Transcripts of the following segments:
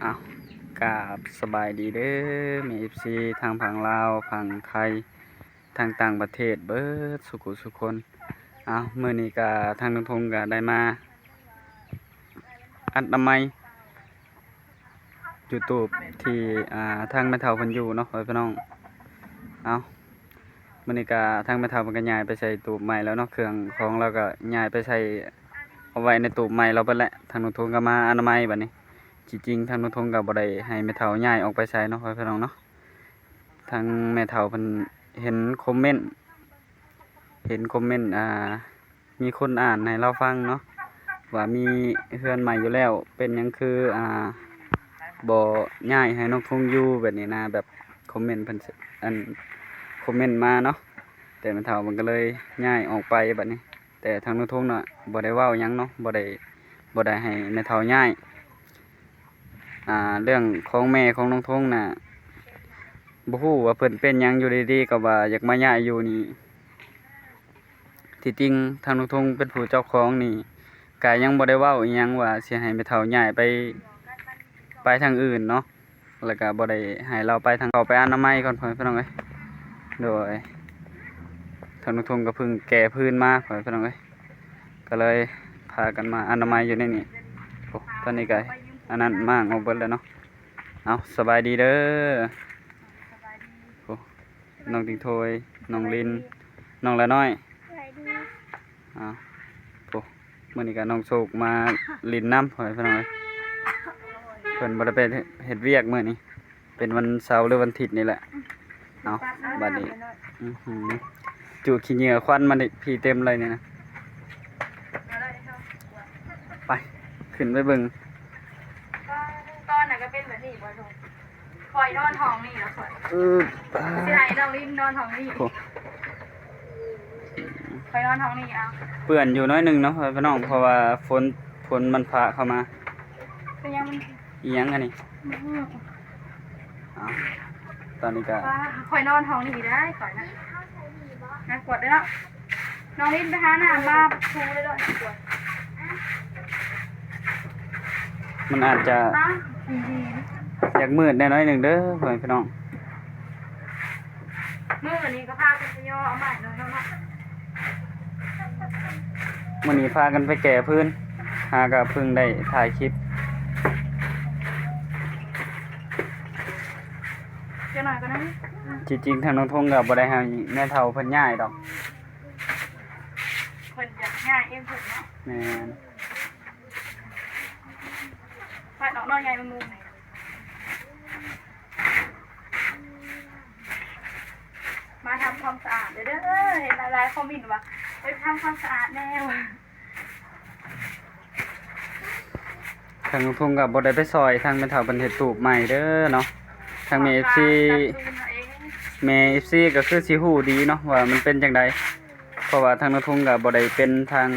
อ้าวกราบสบายดีเด้อมี FC ทางฝั่งลาวฝั่งไทยทางต่างประเทศเบิดสุขุสุคนอ้าวมื้อนี้ก็ทางนนทงก็ได้มาอัดอนามัย YouTube ที่ทางแม่เฒ่าเพิ่นอยู่เนาะพี่น้องอ้าวมื้อนี้ก็ทางแม่เฒ่าเพิ่นก็ย้ายไปใส่ตูบใหม่แล้วเนาะเครื่องของเราก็ย้ายไปใส่เอาไว้ในตูบใหม่เราเบิดแล้วทางนนทงก็มาอนามัยบัดนี้ จริงๆทางนนทงก็บ่ได้ให้แม่เฒ่าย้ายออกไปไสเนาะพี่น้องเนาะทางแม่เฒ่าเพิ่นเห็นคอมเมนต์มีคนอ่านให้เราฟังเนาะว่ามีเรือนใหม่อยู่แล้วเป็นหยังคือบ่ย้ายให้น้องทงอยู่แบบนี้นะแบบคอมเมนต์เพิ่นอันคอมเมนต์มาเนาะแต่แม่เฒ่ามันก็เลยย้ายออกไปบัดนี้แต่ทางนนทงน่ะบ่ได้เว้าหยังเนาะบ่ได้ให้แม่เฒ่าย้ายเรื่องของแม่ของน้องทงน่ะบ่ฮู้ว่าเพิ่นเป็นหยังอยู่ดีๆก็ว่าอยากมาย้ายอยู่นี่ที่จริงทางน้องทงเป็นผู้เจ้าของนี่ก็ยังบ่ได้เว้าอิหยังว่าสิให้แม่เฒ่าย้ายไปทางอื่นเนาะแล้วก็บ่ได้ให้เราไปทางเข้าไปอนามัยก่อนพ่อพี่น้องเอ้ยโดยทางน้องทงก็เพิ่งแก้พื้นมาพ่อพี่น้องเอ้ยก็เลยพากันมาอนามัยอยู่ในนี่โอ้ตอนนี้ก็อันนั้นมากเอาเบิดแล้วเนาะเอาสบายดีเด้อโอ้น้องติงโทยน้องลินน้องละน้อยเอาโอ้มื้อนี้ก็น้องโชคมาลินน้ำพ่อพี่น้องเอ้ยเพิ่นบ่ได้ไปเฮ็ดเวียกมื้อนี้เป็นวันเสาร์หรือวันอาทิตย์นี่แหละเอาบัดนี้จุขี้เหงื่อควันมันพี่เต็มเลยนี่นะไปขึ้นไปเบิ่งตอนน่ะก็เป็นแบบนี้บ่ทุกคอยนอนท้องนี่แล้วคอยสิให้น้องลิ้นนอนท้องนี่คอยนอนท้องนี่เอาเปื้อนอยู่น้อยหนึงเนาะพี่น้องเพราะว่าฝนมันพาเข้ามาเป็นยังมันอีหยังอันนี้อ้าวตอนนี้ก็คอยนอนท้องนี่ได้คอยนะกดได้แล้วน้องลิ้นไปหาน้ำมาทูเลยด้วยกดมันอาจจะอยากมืดแน่น้อยหนึ่งเด้อพี่น้องมือวันนี้ก็พากันไปย่อเอาใหม่เลยเนาะมื้อนี้พากันไปแก่พื้นหาก็เพิ่งได้ถ่ายคลิปเดี๋ยวหน่อยก็ได้จริงๆทางน้องทงก็บ่ได้ให้แม่เฒ่าเพิ่นย้ายดอกเพิ่นอยากง่ายเองเพิ่นเนาะแม่นพาน้องใหญ่มามุมไหนมาทำความสะอาดเด้อเห็นหลายๆคอมเมนต์ว่าไปทำความสะอาดแน่ว่ะทางน้องทงก็บ่ได้ไปซอยทางแม่เฒ่าเพิ่นเฮ็ดตูบใหม่เด้อเนาะทางแม่ FC ก็คือสิฮู้ดีเนาะว่ามันเป็นจังไดเพราะว่าทางน้องทงก็บ่ได้เป็นทาง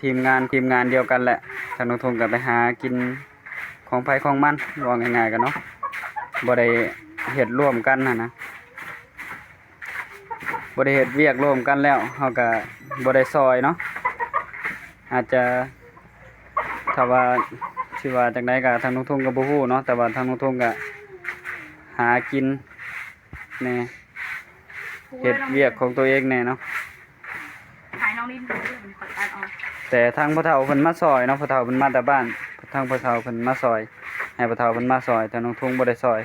ทีมงานเดียวกันแหละทางน้องทงก็ไปหากินของไผของมันว่าง่ายๆกันเนาะบ่ได้เฮ็ดร่วมกันนะบ่ได้เฮ็ดเวียกร่วมกันแล้วเฮาก็บ่ได้ซอยเนาะอาจจะถ้าว่าสิว่าจังไดก็ทางน้องทงก็บ่ฮู้เนาะแต่ว่าทางน้องทงก็หากินแน่เฮ็ดเวียกของตัวเองแน่เนาะหายน้องลิ้นดูมันขอตัดออกแต่ทางพ่อเฒ่าเพิ่นมาซอยเนาะพ่อเฒ่าเพิ่นมาแต่บ้านทางพ่อเฒ่าเพิ่นมาซอยให้พ่อเฒ่าเพิ่นมาซอยแต่น้องทงบ่ได้ซอย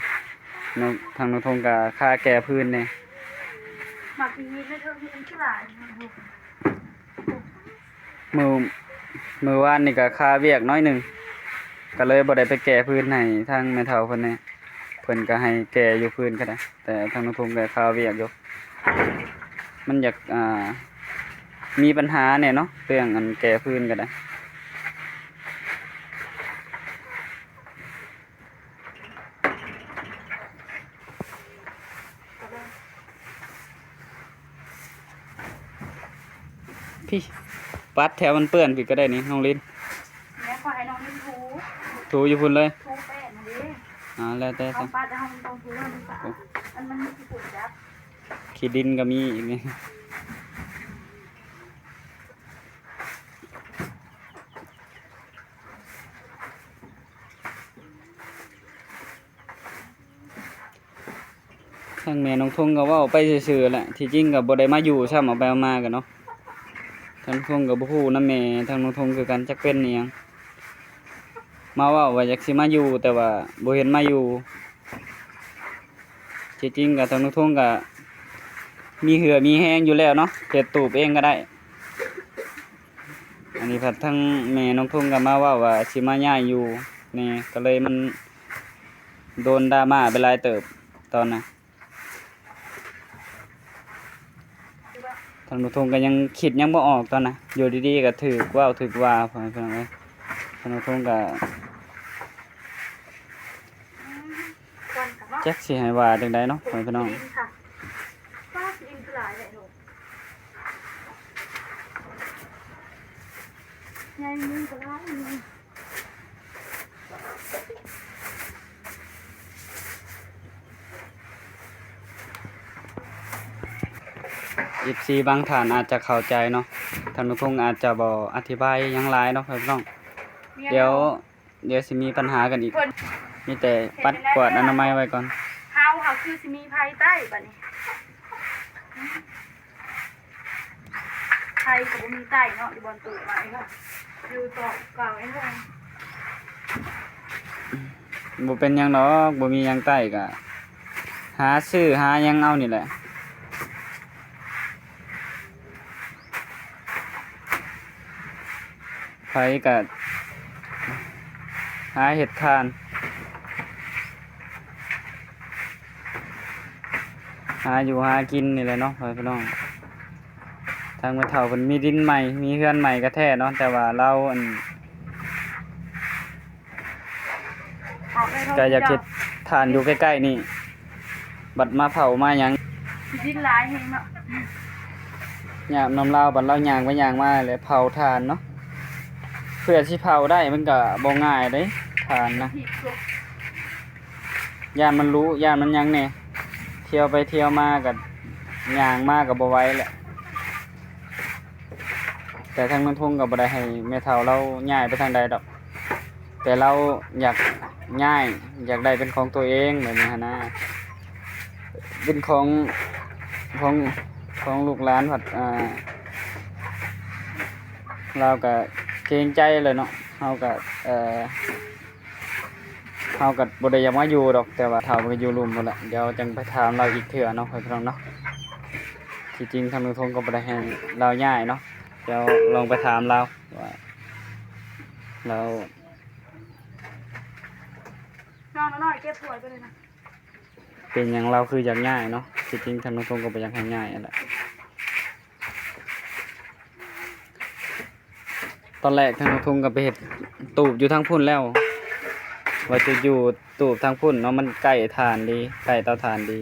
ทางน้องทงก็ค่าแก้พื้นนี่มาปีนี้ไม่เท่าที่อันที่หลายมื้อวานนี่ก็ค่าเวียกน้อยหนึงก็เลยบ่ได้ไปแก้พื้นให้ทางแม่เฒ่าเพิ่นนี่เพิ่นก็ให้แก้อยู่พื้นก็ได้แต่ทางน้องทงก็ค่าเวียกอยู่มันอยากมีปัญหาเนี่ยเนาะเรื่องอันแก้พื้นก็ได้พี่ปัดแถวมันเปื้อนพี่ก็ได้นี่น้องลินแล้วขอให้น้องลิ้นถูอยู่พุ่นเลยทูแป้งมาดิแล้วแต่เอาปัดเอาตรงทูแล้วมันสะอาดมันมีกี่ฝุ่นจับขี้ดินก็มีอีกนี่ ทางแม่น้องทงก็เว้าไปซื่อๆแหละที่จริงก็บ่ได้มาอยู่ซ้ำเอาไปเอามากันเนาะทางทงก็บ่ฮู้นำแม่ทางน้องทงคือกันจักเป็นอิหยังมาเว้าว่าอยากสิมาอยู่แต่ว่าบ่เห็นมาอยู่ที่จริงก็ทางน้องทงก็มีเหือมีแฮงอยู่แล้วเนาะเฮ็ดตูบเองก็ได้อันนี้พัดทั้งแม่น้องทงก็มาเว้าว่าสิมาย้ายอยู่นี่ก็เลยมันโดนดราม่าไปหลายเติบตอนน่ะ ทางนุทงก็ยังคิดยังบ่ออกตอนน่ะอยู่ดีๆก็ถูกว้าวถูกว่าพ่อแม่พี่น้องเอ้ยทางนุทงก็ ก่อนกับว่า จักสิให้ว่าจังไดเนาะพ่อแม่พี่น้อง ดินค่ะป้าดินคือหลายแหละหนูยายมือก็ร้ายมือ FC บางท่านอาจจะเข้าใจเนาะทางนุทงอาจจะบ่อธิบายหยังหลายเนาะพ่อแม่พี่น้องเดี๋ยวสิมีปัญหากันอีก เพิ่น มีแต่ปัดกวาดอนามัยไว้ก่อน เฮาคือสิมีภัยใต้บัดนี้ภัยก็บ่มีใต้เนาะอยู่บนตู้ไม้ค่ะอยู่ต่อกลางไอ้พวก บ่เป็นหยังดอกบ่มีหยังใต้ก็หาซื้อหาหยังเอานี่แหละไผก็หาเฮ็ดทานหาอยู่หากินนี่แหละเนาะพ่อแม่พี่น้องทางแม่เฒ่าเพิ่นมีดินใหม่มีเรือนใหม่ก็แท้เนาะแต่ว่าเราอัน ก็อยากเฮ็ดทานอยู่ใกล้ๆนี่บัดมาเผามาหยัง ดินหลายแฮงเนาะ ยามน้ำลาวบัดเราย่างไปย่างมาเลยเผาทานเนาะเพื่อสิเผาได้มันก็บ่ง่ายเด้ทานนะ ผิดตัว ย่านมันรู้ย่านมันหยังแหน่เที่ยวไปเที่ยวมาก็ย่างมาก็บ่ไหวแหละแต่ทางนั้นทงก็บ่ได้ให้แม่เฒ่าเราย้ายไปทางใดดอก แต่เราอยากย้ายอยากได้เป็นของตัวเองแบบนี้หั้นนะเป็นของของลูกหลานผัดเราก็เกรงใจเลยเนาะเฮาก็เฮาก็บ่ได้อยากมาอยู่ดอกแต่ว่าเฒ่ามันก็อยู่รุมพุ่นล่ะเดี๋ยวจังไปถามเราอีกเทื่อเนาะพี่น้องเนาะที่จริงทางนุทงก็บ่ได้ให้เราย้ายเนาะเดี๋ยวลองไปถามเราว่าเรา น้องน้อยเก็บถ้วยไปเลยนะ เป็นหยังเราคืออยากง่ายเนาะที่จริงทางน้องทงก็บ่อยากให้ง่ายนั่นแหละตอนแรกทางน้องทงก็ไปเฮ็ดตูบอยู่ทางพุ่นแล้วว่าจะอยู่ตูบทางพุ่นเนาะมันใกล้ถ่านดีใกล้เตาถ่านดี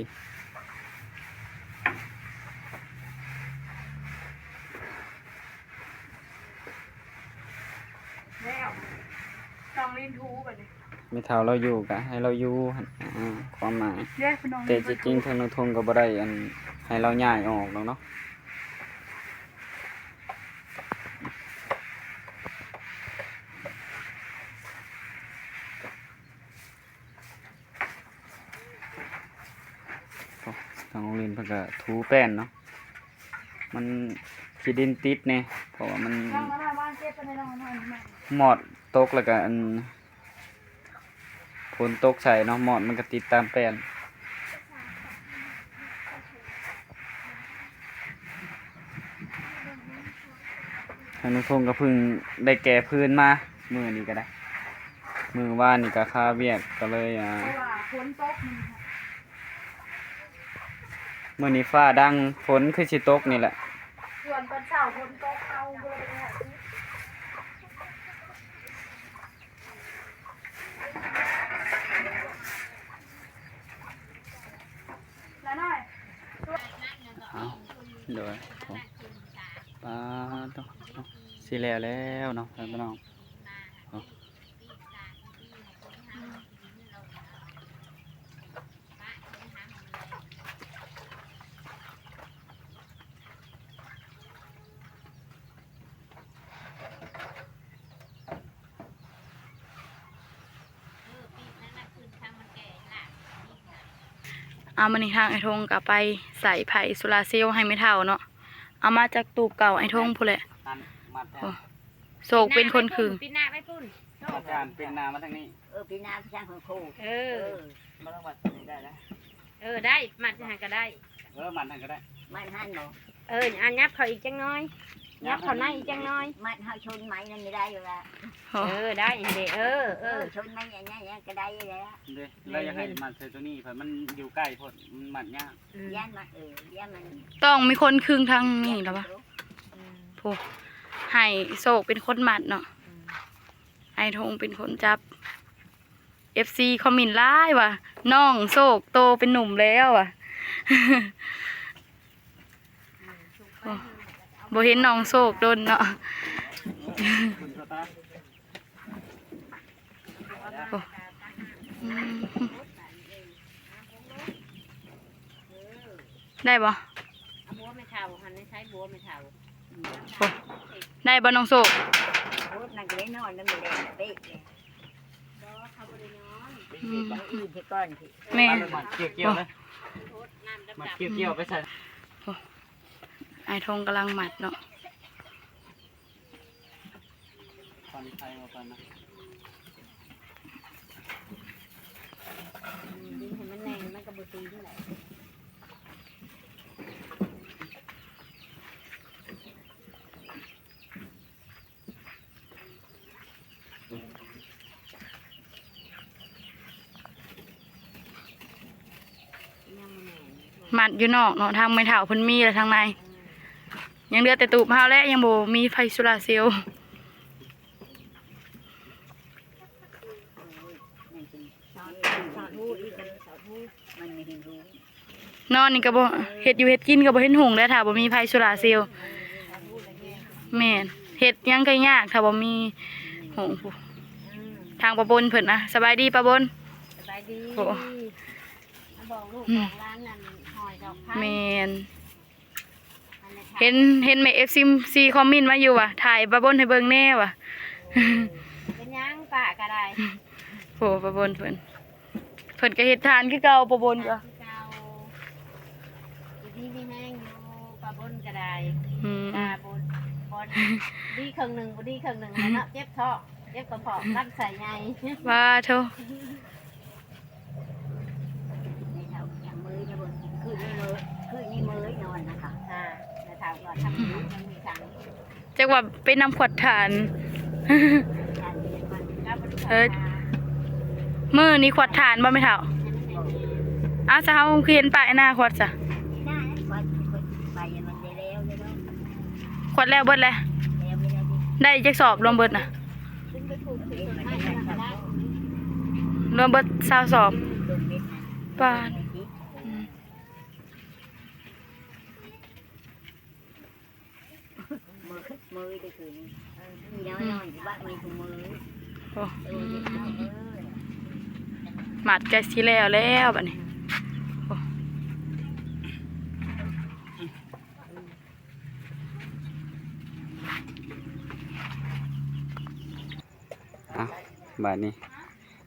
แล้วน้องลินทูไปเลย ไม่เท่าเราอยู่ก็ให้เราอยู่หั่นความหมาย เรียกน้อง แต่จริงๆทางน้องทงก็บ่ได้อันให้เราย้ายออกหรอกเนาะทางโรงเรียนเพิ่นก็ถูแป้นเนาะมันขี้ดินติดแน่เพราะว่ามัน น้องน้อยบ้านเก็บไปเลยน้องน้อยมา หมอดตกแล้วก็อันฝนตกใส่เนาะหมอดมันก็ติดตามแป้นทางนุพงก็เพิ่งได้แก่พื้นมามื้อนี้ก็ได้มื้อวานนี่ก็ค่าเวียกก็เลยเพราะว่าฝนตกมัน มื้อนี้ฟ้าดังฝนคือสิตกนี่แหละ ส่วนตอนเช้าฝนตกเอาเลยแล้วน้อย เอาเดี๋ยวผมปาต้องสิแล้วเนาะพี่น้อง มื้อนี้ทางไอ้ทงก็ไปใส่ไผโซลาร์เซลล์ให้ไม่เท่าเนาะเอามาจากตูบเก่าไอ้ทงพู้นแหละ ตันมัดแทน โศกเป็นคนคืน ปีหน้าไม่พุ่น อาจารย์เป็นนามาทางนี้ ปีหน้าพี่ช่างของครู เออ บ่ต้องมัดนี่ได้แล้ว ได้มัดหาก็ได้ มัดนั่นก็ได้ มันหั่นเนาะ อันยับเขาอีกจังน้อยยับเขาในอีกจังน้อย มันเฮาชนไม้นั่นไม่ได้อยู่ละ ได้เด้ชนไม้อย่างเงี้ยก็ได้อยู่แล้ว เด้แล้วอยากให้มัดใส่ตัวนี้เพราะมันอยู่ใกล้โพดมันมัดยาก ย่านมันย่านมัน ต้องมีคนคืนทางนี้แล้วปะโอ้ให้โศกเป็นคนหมัดเนาะไอ้ทงเป็นคนจับ FC คอมเมนต์ไล่ว่ะน้องโศกโตเป็นหนุ่มแล้วว่ะ โอ้บ่เห็นน้องโศกโดนเนาะ คุณสตาร์ โอ้อืมได้บ่ บัวไม่เท่าหันไม่ใช้บัวไม่เท่า โอ้ได้บ่น้องโศก โอ้นั่งเลยนอนแล้วไม่ได้เป๊ะ อืม อื่นที่ก้อนที่ แม่ มัดเกี่ยวๆเลยมัดเกี่ยวๆไปใส่ ไอ้ทงกำลังหมัดเนาะ ตอนไทยมาก่อนนะ ดินให้มันแน่มันก็บ่ตีเท่าไหร่ยังแน่ หมัดอยู่นอกเนาะทางไม่เท่าเพิ่นมีแล้วทางในยังเหลือแต่ตูบเฮาและยังบ่มีไฟโซลาร์เซลล์ สอดหูอีกสอดหูมันไม่เห็นหู นอนนี่ก็บ่เฮ็ดอยู่เฮ็ดกินก็บ่เห็นหุงแล้วถ้าบ่มีไฟโซลาร์เซลล์แม่นเฮ็ดหยังก็ยากถ้าบ่มีหุงพู้ทางประบนเพิ่นนะสบายดีประบน สบายดี โอ้ มาบอกลูกบอกร้านนั่นหอยดอกไผ่ แม่นเห็นแม่ FC คอมเมนต์มาอยู่ว่ะถ่ายประบนให้เบิ่งแน่ว่ะ เป็นยังป่าก็ได้ โอ้ประบนเพิ่นก็เฮ็ดทานคือเก่าประบนก็ เก่าดีไม่แห้งอยู่ปลาบนก็ได้ อืม ปลาบนบนดีครึ่งหนึ่งบ่ดีครึ่งหนึ่งเนาะเจ็บท้องเจ็บกระเพาะรักใส่ไง ว่าโธ่ ไม่เท่าอย่างมือจะบนคือนี่มืออนอนนะคะ แต่ถามก่อนทำมันมีสั่ง จักว่าเป็นน้ำขวดฐาน การเรียนมัน กับบริษัท เฮ้ย มื้อนี้ขวดฐานบ่แม่เฒ่าอ้าวซะเฮาคือเห็นป้ายหน้าขวดซะ ได้วันไปมันได้แล้วได้แล้ว ขวดแล้วเบิดแล้ว แล้วไม่ได้ดิ ได้จักสอบรวมเบิดน่ะ ซึ่งไปปลูกที่ต้นไม้นั่นก็ได้ รวมเบิด20สอบ ตรงนี้นะ ปาน มือก็คือนี่แล้วนอนอยู่บ้านมือคือมือ โอ้ เออเอาเออ หมัดแกสิแล้วบัดนี้โอ้เอาบัดนี้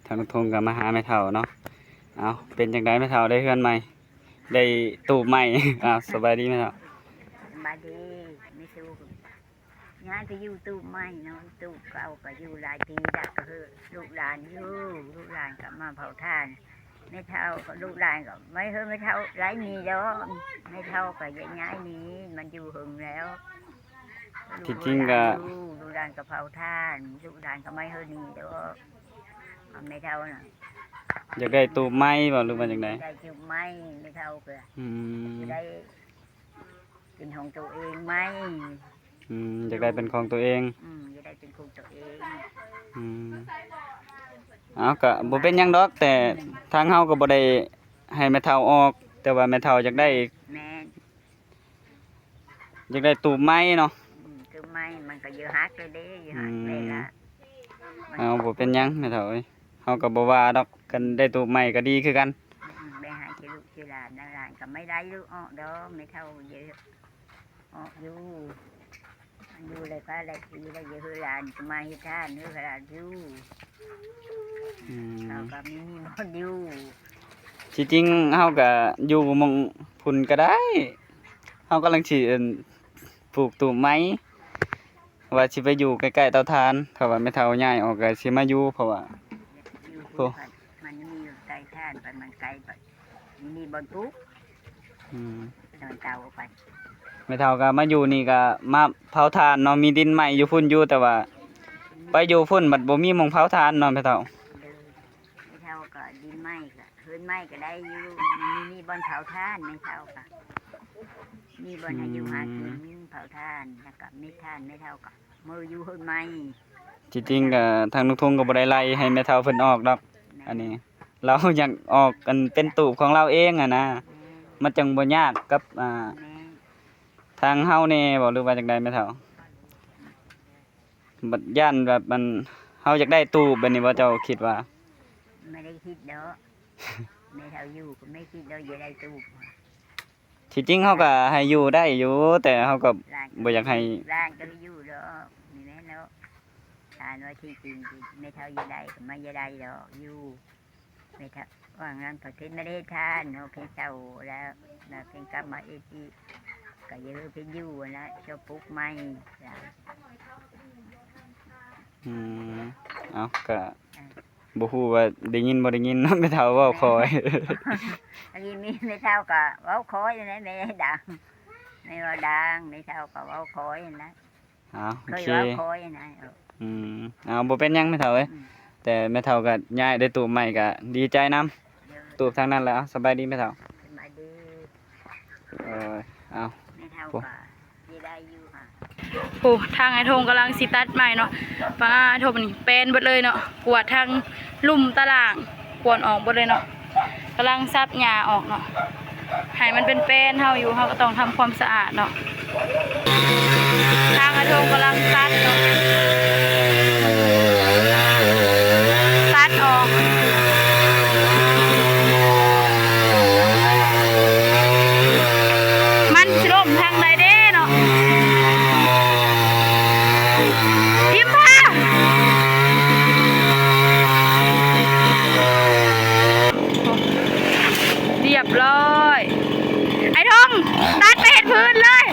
ทางทงก็มาหาแม่เฒ่าเนาะเอาเป็นจังไดแม่เฒ่าได้เฮือนใหม่ ได้ตูบใหม่ อ้าวสบายดีแม่เฒ่า มาดีไม่สู้งานก็อยู่ตู้ไม้นอนตู้เก่าก็อยู่หลายปีแล้วก็คือลูกหลานอยู่ลูกหลานก็มาเผาทานไม่เท่าก็ลูกหลานก็ไม่เท่าไม่เท่าไรมีแล้วไม่เท่าก็ยังง่ายนี้มันอยู่หึงแล้ว ที่จริงก็ ลูกหลานก็เผาทานลูกหลานก็ไม่เท่านี้แล้วไม่เท่าน่ะ อยากได้ตูบใหม่บ่หรือว่าจังได ได้จุไม้ไม่เท่าก็ อืม ได้เป็นของตัวเองไหม อยากได้เป็นของตัวเอง จะได้เป็นของตัวเอง เอาก็บ่เป็นหยังดอก แต่ทางเฮาก็บ่ได้ให้แม่เฒ่าออก แต่ว่าแม่เฒ่าอยากได้ แม่ อยากได้ตูบใหม่เนาะ คือไม้มันก็เยอะฮักเลยเด้เยอะฮักเลยละ เอาบ่เป็นหยังแม่เฒ่าเอ้ยเฮาก็บ่ว่าดอกกันได้ตูบใหม่ก็ดีคือกัน ไปหาเจลูกเจหลานนั่นหลานก็ไม่ได้ลูกออกดอกไม่เท่าเยอะออกอยู่อยู่เลยก็อะไรทีอะไรเยอะหลานก็มาให้ท่านเนื้อหลานอยู่เขาก็มีหมดอยู่ ที่จริงเฮาก็อยู่หม้องพุ่นก็ได้เฮากำลังสิปลูกต้นไม้ว่าสิไปอยู่ใกล้ๆเตาถ่านถ้าว่าแม่เฒ่าย้ายออกก็สิมาอยู่เพราะว่า อยู่ โอ้ มันมีอยู่ใต้ท่านไปมันไกลไปมีบนปุ๊บ อืม นอนเตาไป แม่เฒ่าก็มาอยู่นี่ก็มาเผาถ่านเนาะมีดินใหม่อยู่พุ่นอยู่แต่ว่าไปอยู่พุ่นบัดบ่มีหม้องเผาถ่านเนาะแม่เฒ่า เดินไม่เท่าก็ดินไม้ก็เฮือนไม้ก็ได้อยู่มีบนเผาท่านไม่เท่าก็มีบนให้อยู่หากินเผาท่านแล้วก็ไม่ท่านไม่เท่าก็มืออยู่เฮือนไม้ ที่จริงก็ทางลูกทุ่งก็บ่ได้ไล่ให้แม่เฒ่าเพิ่นออกดอกอันนี้ เราอยากออกกันเป็นตูบของเราเองอะนะมันจังบ่ยากกับแม่ ทางเฮาแน่บ่หรือว่าจังใดแม่เฒ่าบัดย่านแบบมันเฮาอยากได้ตูบแบบนี้บ่เจ้าคิดว่า ไม่ได้คิดเด้อไม่เท่าอยู่ก็ไม่คิดเด้ออย่าได้ตูบ ที่จริงเฮาก็ให้อยู่ได้อยู่แต่เฮาก็ ร้าน บ่อยากให้ ร้านก็อยู่เด้อนี่แม่เนาะทานว่าที่จริงไม่เท่าอย่าได้ก็ไม่อย่าได้ดอกอยู่ไม่เท่าว่างั้นพอเทศไม่ได้ทานเนาะเพิ่นเศร้าแล้วเพิ่นกลับมาอีกทีก็เยอะเพิ่นอยู่นะชอบปลูกไม้จ้ะ อืมเอ้าก็บ่ฮู้ว่าได้ยินบ่ได้ยินเนาะแม่เฒ่าเว้าคอย อันนี้มีไม่เท่ากับเว้าคอยนะไม่ได้ดังไม่ว่าดังไม่เท่ากับเว้าคอยนะ เอาโอ เคย เค เว้าคอยนะ อืมเอาบ่เป็นหยังแม่เฒ่าเอ้ยแต่แม่เฒ่าก็ย้ายได้ตูบใหม่ก็ดีใจนํตูบทางนั้นแหล้วสบายดีแม่เฒ่า สบายดี เอา ไม่เท่ากับยี่ได้อยู่ค่ะ โอ้ทางไอ้ธงกำลังสิตัดใหม่เนาะป้าโทบนี่เป็นเบิดเลยเนาะกวาดทางลุ่มตารางกวนออกเบิดเลยเนาะกำลังซับหญ้าออกเนาะให้มันเป็นแป้นเฮาอยู่เฮาก็ต้องทำความสะอาดเนาะทางไอ้ธงกำลังตัดเนาะตัดออกมันสิล่มทางใดเด้เนาะพิมพ์มาเรียบร้อยไอ้ทงตัดไปเห็ดพื้นเลย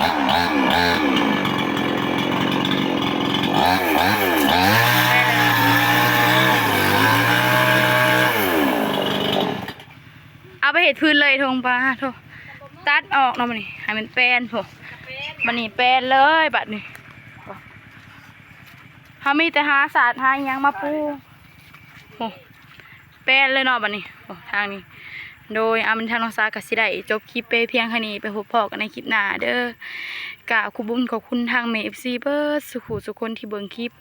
เอาไปเห็ดพื้นเลยทงปลาโถตัดออกเนาะมันนี่ให้มันแป้นโถมันนี่แป้นเลยบัดนี้เขามีแต่หาศาสตร์หาอิหยังมาปูโอ้แป้นเลยเนาะบัดนี้โอ้ทางนี้โดยอามันทางน้องสากับสิได้จบคลิปไปเพียงแค่นี้ไปพบพอกันในคลิปหน้าเด้อกะขอบคุญขอบคุณทางเมฟซีเบิร์ดสุขุสุคนที่เบิ่งคลิป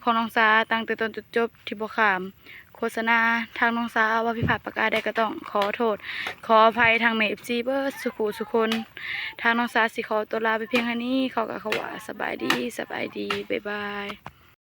ของน้องสาตั้งแต่ต้นจนจบที่บ่ขามโฆษณาทางน้องสาว่าพิพาทประกาศใดก็ต้องขอโทษขออภัยทางเมฟซีเบิร์ดสุขุสุคนทางน้องสาสิขอตัวลาไปเพียงแค่นี้เขาก็เขาว่าสบายดีบ๊ายบาย